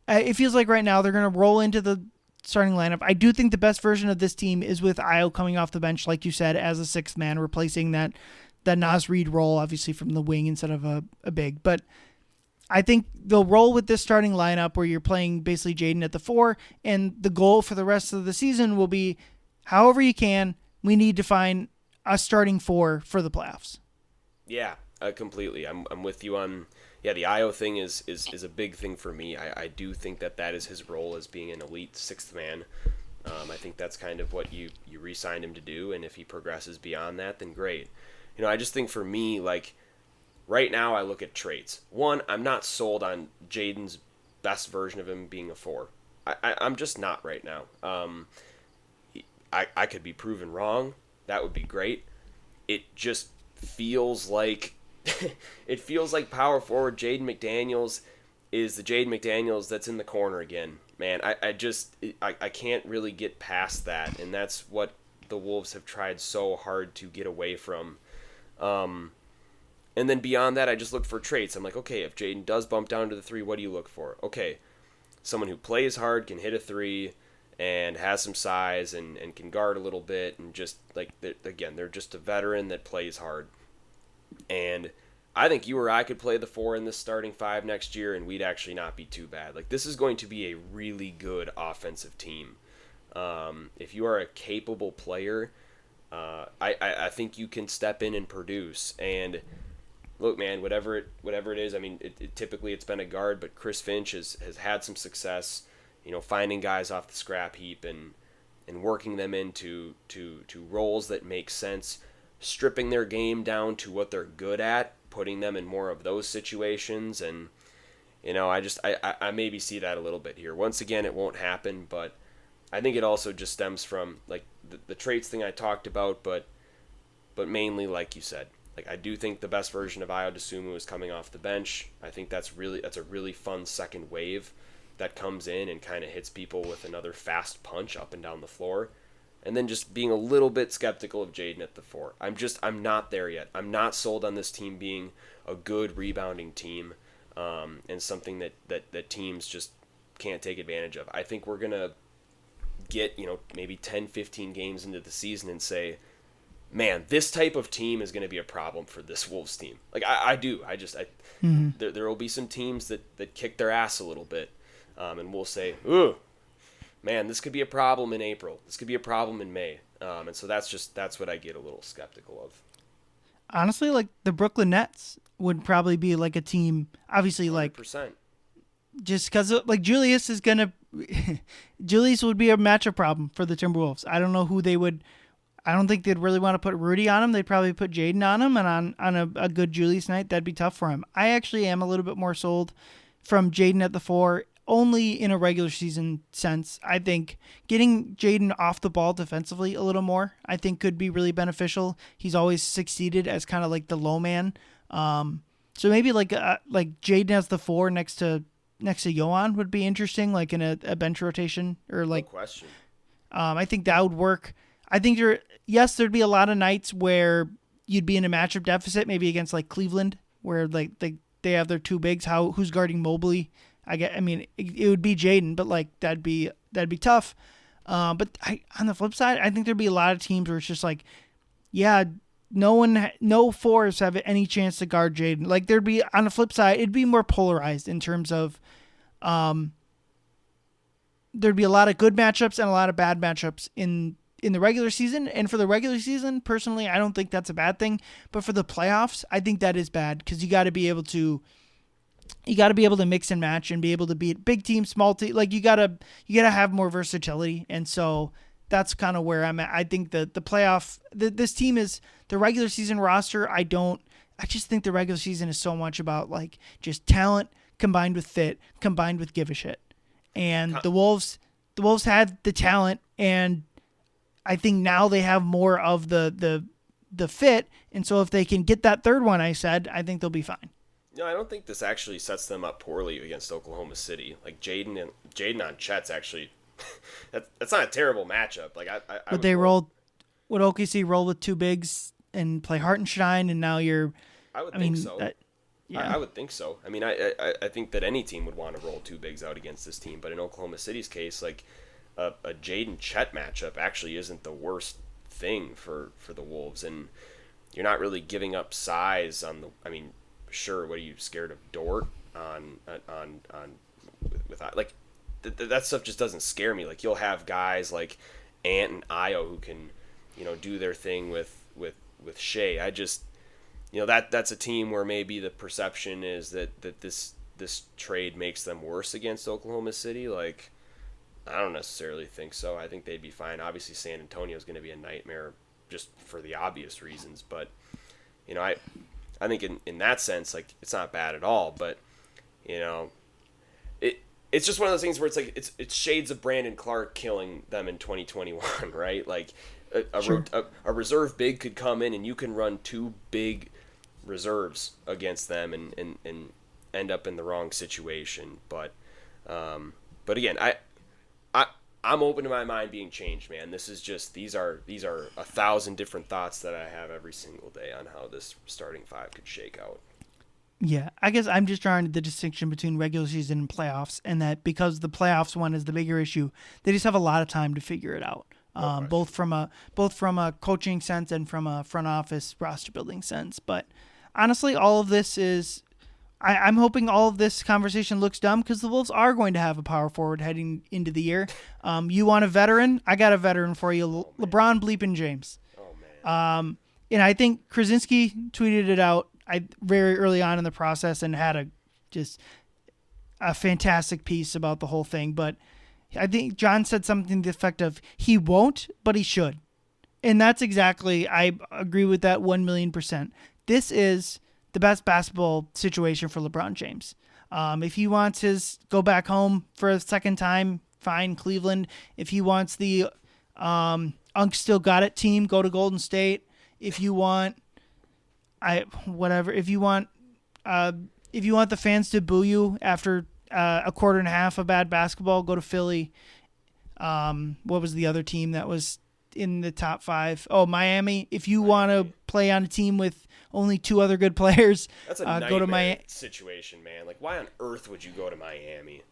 it feels like right now they're going to roll into the starting lineup. I do think the best version of this team is with Io coming off the bench, like you said, as a sixth man, replacing that Naz Reid role, obviously from the wing instead of a big. But I think they'll roll with this starting lineup where you're playing basically Jaden at the 4, and the goal for the rest of the season will be, however you can, we need to find a starting 4 for the playoffs. Yeah, completely. I'm with you on, the Io thing is a big thing for me. I do think that is his role as being an elite sixth man. I think that's kind of what you re-signed him to do, and if he progresses beyond that, then great. I just think for me, like, right now I look at traits. One, I'm not sold on Jaden's best version of him being a 4. I'm just not right now. I could be proven wrong. That would be great. It just feels like power forward Jaden McDaniels is the Jaden McDaniels that's in the corner again. Man, I can't really get past that, and that's what the Wolves have tried so hard to get away from. And then beyond that, I just look for traits. I'm like, okay, if Jaden does bump down to the 3, what do you look for? Okay, someone who plays hard, can hit a 3, and has some size and can guard a little bit, and just, like, they're just a veteran that plays hard. And I think you or I could play the 4 in this starting 5 next year, and we'd actually not be too bad. Like, this is going to be a really good offensive team. If you are a capable player, I think you can step in and produce. And look, man, whatever it is, I mean, typically it's been a guard, but Chris Finch has had some success, finding guys off the scrap heap and working them into roles that make sense, stripping their game down to what they're good at, putting them in more of those situations. And I maybe see that a little bit here. Once again, it won't happen, but I think it also just stems from, like, the traits thing I talked about, but mainly, like you said, like, I do think the best version of Ayo Dosunmu is coming off the bench. I think that's a really fun second wave that comes in and kind of hits people with another fast punch up and down the floor. And then just being a little bit skeptical of Jaden at the 4. I'm not there yet. I'm not sold on this team being a good rebounding team, and something that teams just can't take advantage of. I think we're going to get, maybe 10, 15 games into the season and say, man, this type of team is going to be a problem for this Wolves team. Like, I do. There will be some teams that kick their ass a little bit, and we'll say, ooh, man, this could be a problem in April. This could be a problem in May. And so that's what I get a little skeptical of. Honestly, like the Brooklyn Nets would probably be like a team, obviously, like 100%. Just because like Julius would be a matchup problem for the Timberwolves. I don't know who they would. I don't think they'd really want to put Rudy on him. They'd probably put Jaden on him, and on a good Julius night, that'd be tough for him. I actually am a little bit more sold from Jaden at the 4, only in a regular season sense. I think getting Jaden off the ball defensively a little more, I think, could be really beneficial. He's always succeeded as kind of like the low man. So maybe like Jaden as the 4 next to Joan would be interesting, like in a bench rotation or like. No question. I think that would work. I think there'd be a lot of nights where you'd be in a matchup deficit, maybe against like Cleveland, where like they have their 2 bigs. Who's guarding Mobley? It would be Jaden, but like that'd be tough. But on the flip side, I think there'd be a lot of teams where it's just like, yeah, no 4s have any chance to guard Jaden. Like there'd be, on the flip side, it'd be more polarized in terms of, there'd be a lot of good matchups and a lot of bad matchups in the regular season. And for the regular season, personally, I don't think that's a bad thing. But for the playoffs, I think that is bad, because you got to be able to mix and match and be able to beat big teams, small teams. Like you gotta have more versatility. And so that's kind of where I'm at. I think the playoff, this team is the regular season roster. I just think the regular season is so much about like just talent combined with fit, combined with give a shit. And the Wolves had the talent, and I think now they have more of the fit. And so if they can get that third one, I think they'll be fine. No, I don't think this actually sets them up poorly against Oklahoma City. Like Jaden on Chet's actually, that's not a terrible matchup. Like would OKC roll with 2 bigs and play Hartenstein, and now I would think so. I would think so. I mean, I think that any team would want to roll 2 bigs out against this team, but in Oklahoma City's case, like a Jaden Chet matchup actually isn't the worst thing for the Wolves, and you're not really giving up size on the. I mean, sure, what are you scared of Dort with like that stuff just doesn't scare me. Like you'll have guys like Ant and Io who can, do their thing with Shea. I just, that's a team where maybe the perception is that this trade makes them worse against Oklahoma City. Like, I don't necessarily think so. I think they'd be fine. Obviously, San Antonio is going to be a nightmare just for the obvious reasons. But, I think in that sense, like, it's not bad at all. But, it's just one of those things where it's like it's shades of Brandon Clark killing them in 2021, right? Like, a reserve big could come in and you can run 2 big reserves against them and end up in the wrong situation. But again, I'm open to my mind being changed, man. This is just these are 1,000 different thoughts that I have every single day on how this starting 5 could shake out. Yeah, I guess I'm just drawing the distinction between regular season and playoffs, and that because the playoffs one is the bigger issue, they just have a lot of time to figure it out. Both from a coaching sense and from a front office roster building sense. But honestly, all of this is. I'm hoping all of this conversation looks dumb, because the Wolves are going to have a power forward heading into the year. You want a veteran? I got a veteran for you, LeBron bleeping James. Oh man. And I think Krasinski tweeted it out very early on in the process and had a fantastic piece about the whole thing. But I think John said something to the effect of, he won't, but he should. And that's exactly, I agree with that 1,000,000%. This is the best basketball situation for LeBron James. If he wants his go back home for a second time, fine, Cleveland. If he wants the Unk still got it team, go to Golden State. If you want, If you want the fans to boo you after a quarter and a half of bad basketball, go to Philly. What was the other team that was in the top 5? Oh, Miami. If you want to play on a team with only 2 other good players, that's a nightmare go to Miami. Situation, man. Like, why on earth would you go to Miami?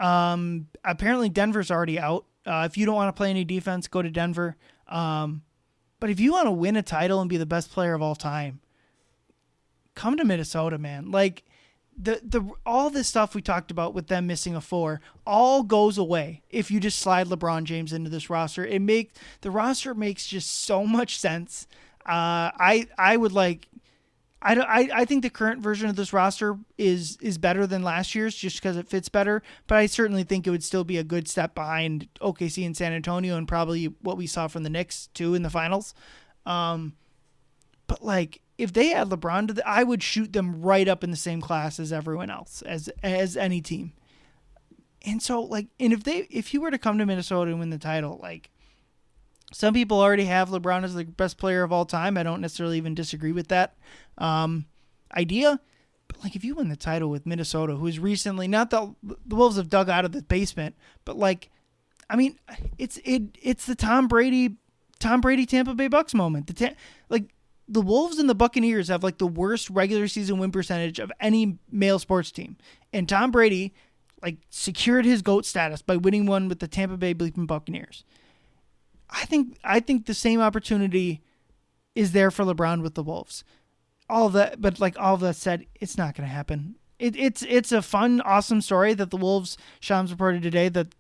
Apparently Denver's already out. If you don't want to play any defense, go to Denver. But if you want to win a title and be the best player of all time, come to Minnesota, man. Like the all this stuff we talked about with them missing a 4 all goes away if you just slide LeBron James into this roster. The roster makes just so much sense. I would like. I think the current version of this roster is better than last year's just because it fits better, but I certainly think it would still be a good step behind OKC and San Antonio and probably what we saw from the Knicks too in the finals. But like if they add LeBron I would shoot them right up in the same class as everyone else, as any team. And so like, and if he were to come to Minnesota and win the title, like some people already have LeBron as the best player of all time. I don't necessarily even disagree with that idea. But like if you win the title with Minnesota, who's recently, not that the Wolves have dug out of the basement, but like, I mean, it's the Tom Brady Tampa Bay Bucks moment. Like the Wolves and the Buccaneers have like the worst regular season win percentage of any male sports team. And Tom Brady like secured his GOAT status by winning one with the Tampa Bay bleeping Buccaneers. I think the same opportunity is there for LeBron with the Wolves. All of that, but like all of that said, it's not going to happen. It's a fun, awesome story that the Wolves. Shams reported today that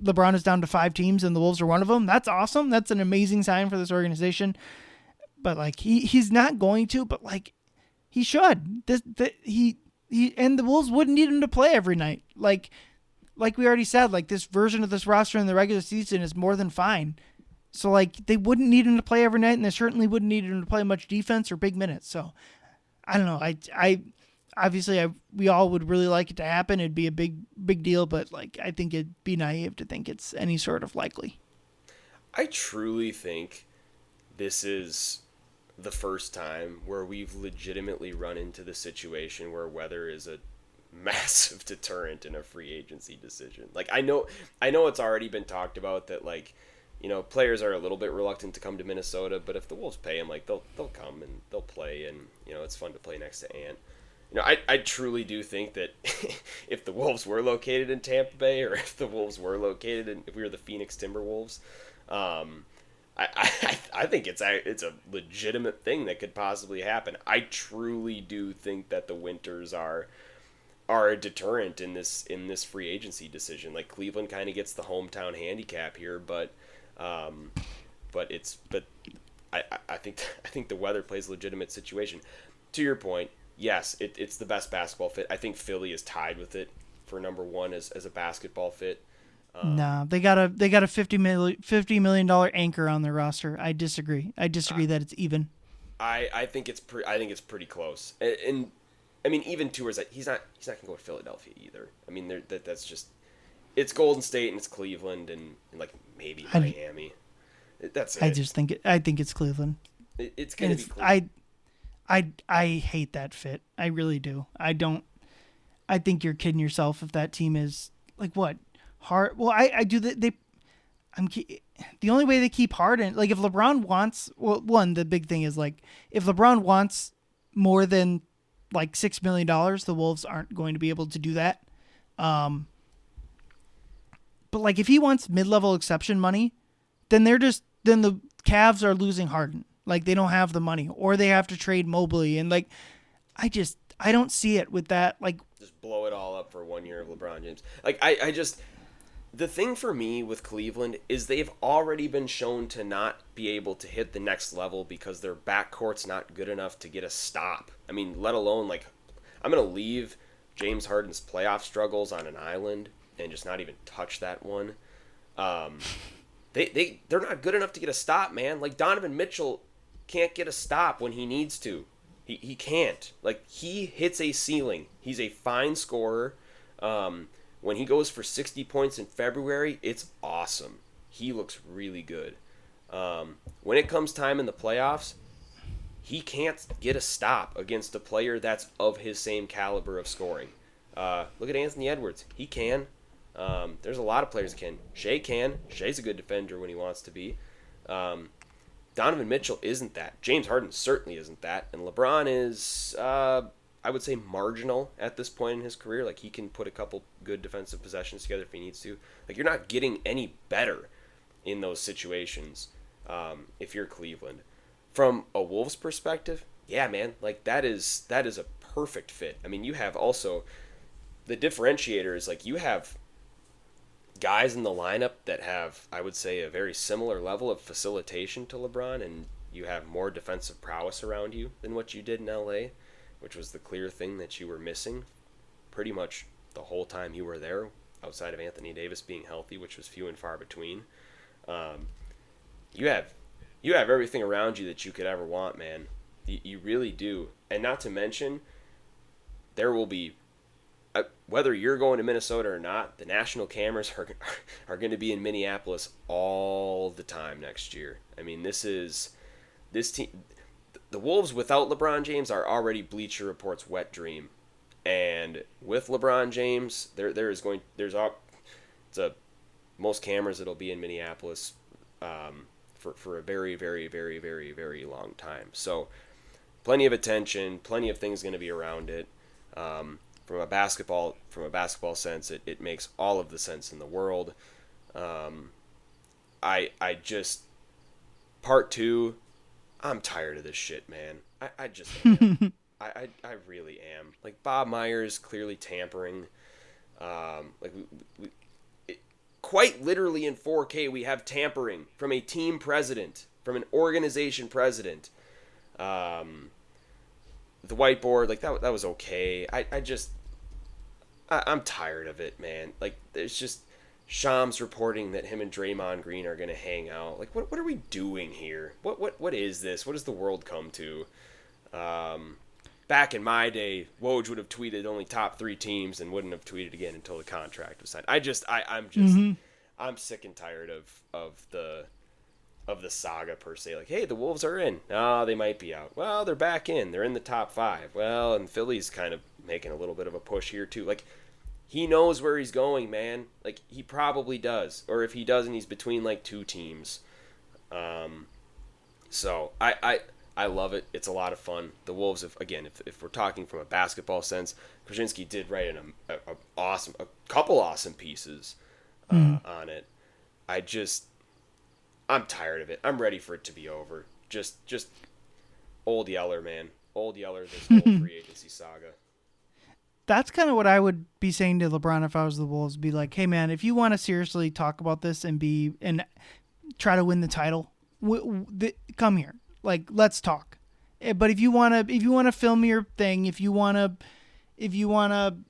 LeBron is down to 5 teams and the Wolves are one of them. That's awesome. That's an amazing sign for this organization. But like he's not going to. But like he should. He and the Wolves wouldn't need him to play every night. Like we already said, like this version of this roster in the regular season is more than fine. So, like, they wouldn't need him to play every night, and they certainly wouldn't need him to play much defense or big minutes. So, I don't know. We all would really like it to happen. It'd be a big deal, but, like, I think it'd be naive to think it's any sort of likely. I truly think this is the first time where we've legitimately run into the situation where weather is a massive deterrent in a free agency decision. Like, I know it's already been talked about that, like, you know, players are a little bit reluctant to come to Minnesota, but if the Wolves pay them, like they'll come and they'll play, and you know it's fun to play next to Ant. You know, I truly do think that if the Wolves were located in Tampa Bay, or if the Wolves were located in, if we were the Phoenix Timberwolves, I think it's a legitimate thing that could possibly happen. I truly do think that the winters are a deterrent in this free agency decision. Like Cleveland kind of gets the hometown handicap here, but I think the weather plays a legitimate situation. To your point, yes, it's the best basketball fit. I think Philly is tied with it for number one as a basketball fit. No, they got a $50 million anchor on their roster. I disagree. That it's even. I think it's pretty close. And I mean, even Tours, that he's not gonna go to Philadelphia either. I mean, that's just. It's Golden State and it's Cleveland and like maybe Miami. That's it. I think it's Cleveland. It's gonna be Cleveland. I hate that fit. I really do. I think you're kidding yourself if that team is like what hard. Well, I do that. The only way they keep Harden, like if LeBron wants, well, the big thing is like if LeBron wants more than like $6 million, the Wolves aren't going to be able to do that. But like if he wants mid-level exception money, then the Cavs are losing Harden. Like they don't have the money, or they have to trade Mobley, and like I don't see it with that. Like just blow it all up for 1 year of LeBron James. Like the thing for me with Cleveland is they've already been shown to not be able to hit the next level because their backcourt's not good enough to get a stop. I mean, let alone like I'm gonna leave James Harden's playoff struggles on an island and just not even touch that one. They're not good enough to get a stop, man. Like Donovan Mitchell can't get a stop when he needs to. He can't. Like he hits a ceiling. He's a fine scorer. When he goes for 60 points in February, it's awesome. He looks really good. When it comes time in the playoffs, he can't get a stop against a player that's of his same caliber of scoring. Look at Anthony Edwards. He can. There's a lot of players that can. Shea can. Shea's a good defender when he wants to be. Donovan Mitchell isn't that. James Harden certainly isn't that. And LeBron is I would say, marginal at this point in his career. Like, he can put a couple good defensive possessions together if he needs to. Like, you're not getting any better in those situations if you're Cleveland. From a Wolves perspective, yeah, man, like that is a perfect fit. I mean, you have also the differentiator is like you have guys in the lineup that have, I would say, a very similar level of facilitation to LeBron, and you have more defensive prowess around you than what you did in LA, which was the clear thing that you were missing pretty much the whole time you were there, outside of Anthony Davis being healthy, which was few and far between. You have everything around you that you could ever want, man. You really do. And not to mention, there will be, whether you're going to Minnesota or not, the national cameras are going to be in Minneapolis all the time next year. I mean, this team, the Wolves without LeBron James are already Bleacher Report's wet dream, and with LeBron James, most cameras that'll be in Minneapolis for a very, very, very, very, very long time. So, plenty of attention, plenty of things going to be around it. From a basketball sense, it makes all of the sense in the world. I just part two. I'm tired of this shit, man. I just am. I really am. Like, Bob Myers clearly tampering. Quite literally in 4K, we have tampering from a team president, from an organization president. The whiteboard, like that was okay. I'm tired of it, man. Like, there's just Shams reporting that him and Draymond Green are gonna hang out. Like, what are we doing here? What is this? What does the world come to? Back in my day, Woj would have tweeted only top 3 teams and wouldn't have tweeted again until the contract was signed. I'm sick and tired of the saga per se. Like, hey, the Wolves are in. Oh, they might be out. Well, they're back in. They're in the top 5. Well, and Philly's kind of making a little bit of a push here too. Like, he knows where he's going, man. Like, he probably does. Or if he doesn't, he's between like 2 teams. So I love it. It's a lot of fun. The Wolves, if we're talking from a basketball sense, Krasinski did write a couple awesome pieces on it. I'm tired of it. I'm ready for it to be over. Just old Yeller, man. Old Yeller, this whole free agency saga. That's kind of what I would be saying to LeBron if I was the Wolves. Be like, hey, man, if you want to seriously talk about this and try to win the title, come here. Like, let's talk. But if you want to film your thing, if you want to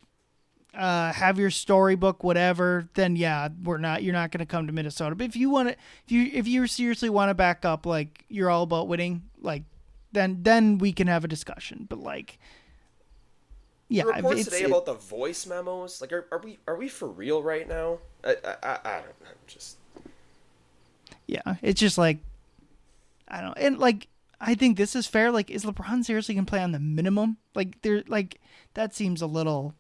have your storybook, whatever, then yeah, you're not going to come to Minnesota. But if you seriously want to back up, like, you're all about winning, like, then we can have a discussion. But, like, yeah, the reports today about the voice memos, like, are we for real right now? I don't know, just, yeah, it's just like, I don't know. And, like, I think this is fair. Like, is LeBron seriously going to play on the minimum? Like, that seems a little,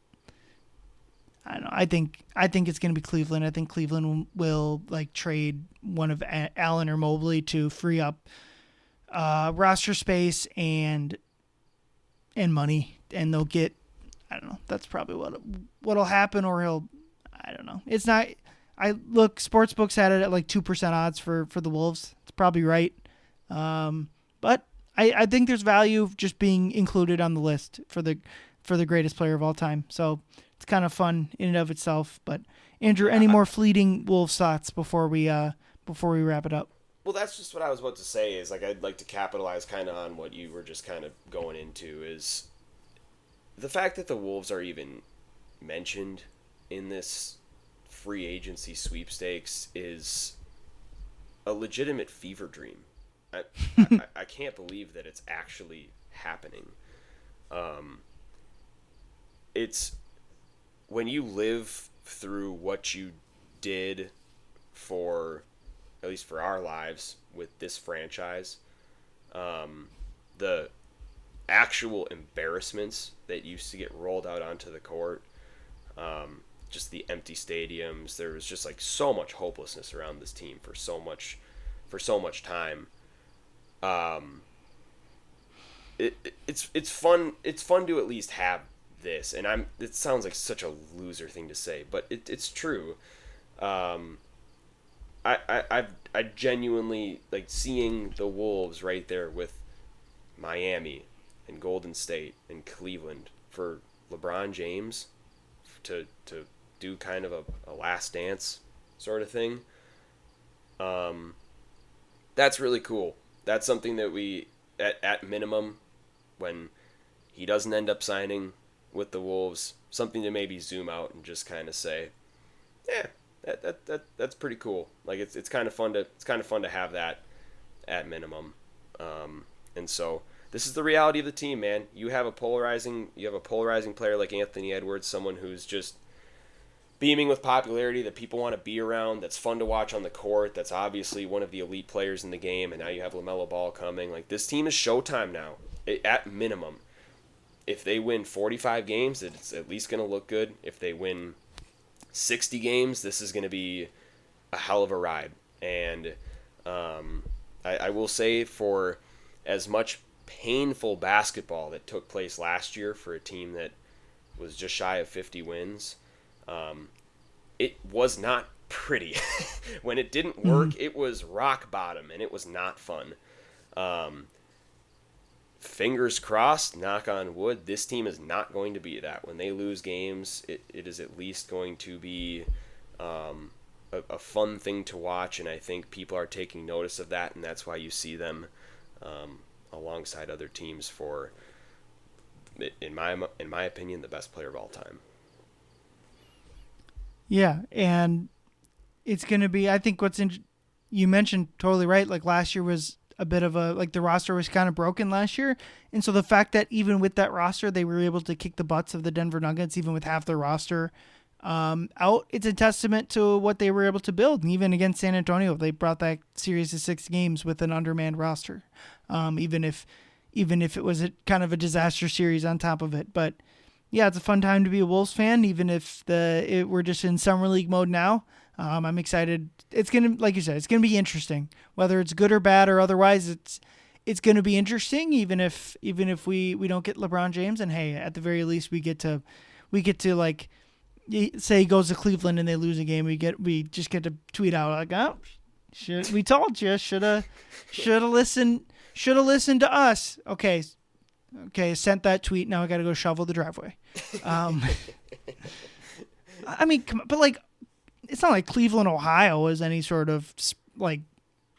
I don't know. I think it's going to be Cleveland. I think Cleveland will like trade one of Allen or Mobley to free up roster space and money, and they'll get, I don't know. That's probably what'll happen, or I don't know. It's not. Sportsbooks had it at like 2% odds for the Wolves. It's probably right. But I think there's value just being included on the list for the greatest player of all time. So it's kind of fun in and of itself. But Andrew, any more fleeting Wolves thoughts before we wrap it up? Well, that's just what I was about to say. Is like, I'd like to capitalize kind of on what you were just kind of going into, is the fact that the Wolves are even mentioned in this free agency sweepstakes is a legitimate fever dream. I can't believe that it's actually happening. It's when you live through what you did for, at least for our lives with this franchise, the actual embarrassments that used to get rolled out onto the court, just the empty stadiums. There was just like so much hopelessness around this team for so much time. it's fun. It's fun to at least have this, and it sounds like such a loser thing to say, but it's true. I genuinely like seeing the Wolves right there with Miami and Golden State and Cleveland for LeBron James to do kind of a last dance sort of thing. That's really cool. That's something that we at minimum, when he doesn't end up signing with the Wolves, something to maybe zoom out and just kind of say, yeah, that's pretty cool. Like it's kind of fun to have that at minimum. And so this is the reality of the team, man. You have a polarizing player like Anthony Edwards, someone who's just beaming with popularity that people want to be around, that's fun to watch on the court, that's obviously one of the elite players in the game, and now you have LaMelo Ball coming. Like, this team is showtime now, at minimum. If they win 45 games, it's at least going to look good. If they win 60 games, this is going to be a hell of a ride. And I will say, for as much painful basketball that took place last year for a team that was just shy of 50 wins, it was not pretty. When it didn't work, it was rock bottom, and it was not fun. Fingers crossed, knock on wood, this team is not going to be that. When they lose games, it is at least going to be a fun thing to watch, and I think people are taking notice of that, and that's why you see them alongside other teams for, in my opinion, the best player of all time. Yeah, and it's going to be, I think you mentioned totally right, like last year was a bit of the roster was kind of broken last year, and so the fact that even with that roster, they were able to kick the butts of the Denver Nuggets, even with half their roster out, it's a testament to what they were able to build, and even against San Antonio, they brought that series to 6 games with an undermanned roster, even if it was a kind of a disaster series on top of it, but yeah, it's a fun time to be a Wolves fan, even if we're just in summer league mode now. I'm excited. It's gonna, like you said, it's gonna be interesting. Whether it's good or bad or otherwise, it's gonna be interesting. Even if we don't get LeBron James, and hey, at the very least, we get to like say he goes to Cleveland and they lose a game, we just get to tweet out like, oh, we told you, should have listened to us. Okay, sent that tweet. Now I got to go shovel the driveway. I mean, but like, it's not like Cleveland, Ohio is any sort of like,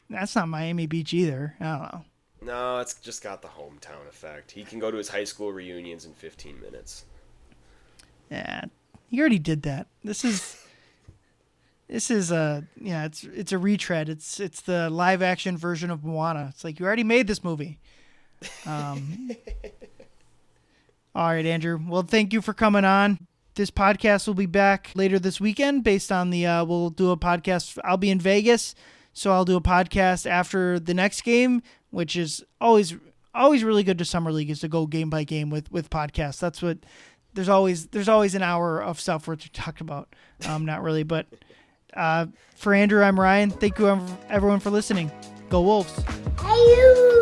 that's not Miami Beach either. I don't know. No, it's just got the hometown effect. He can go to his high school reunions in 15 minutes. Yeah, he already did that. This is it's a retread. It's the live action version of Moana. It's like, you already made this movie. All right, Andrew. Well, thank you for coming on. This podcast will be back later this weekend based on we'll do a podcast. I'll be in Vegas, so I'll do a podcast after the next game, which is always really good to Summer League, is to go game by game with podcasts. That's what, there's always an hour of stuff we're to talk about. Not really, but for Andrew, I'm Ryan. Thank you everyone for listening. Go Wolves. Hey, you.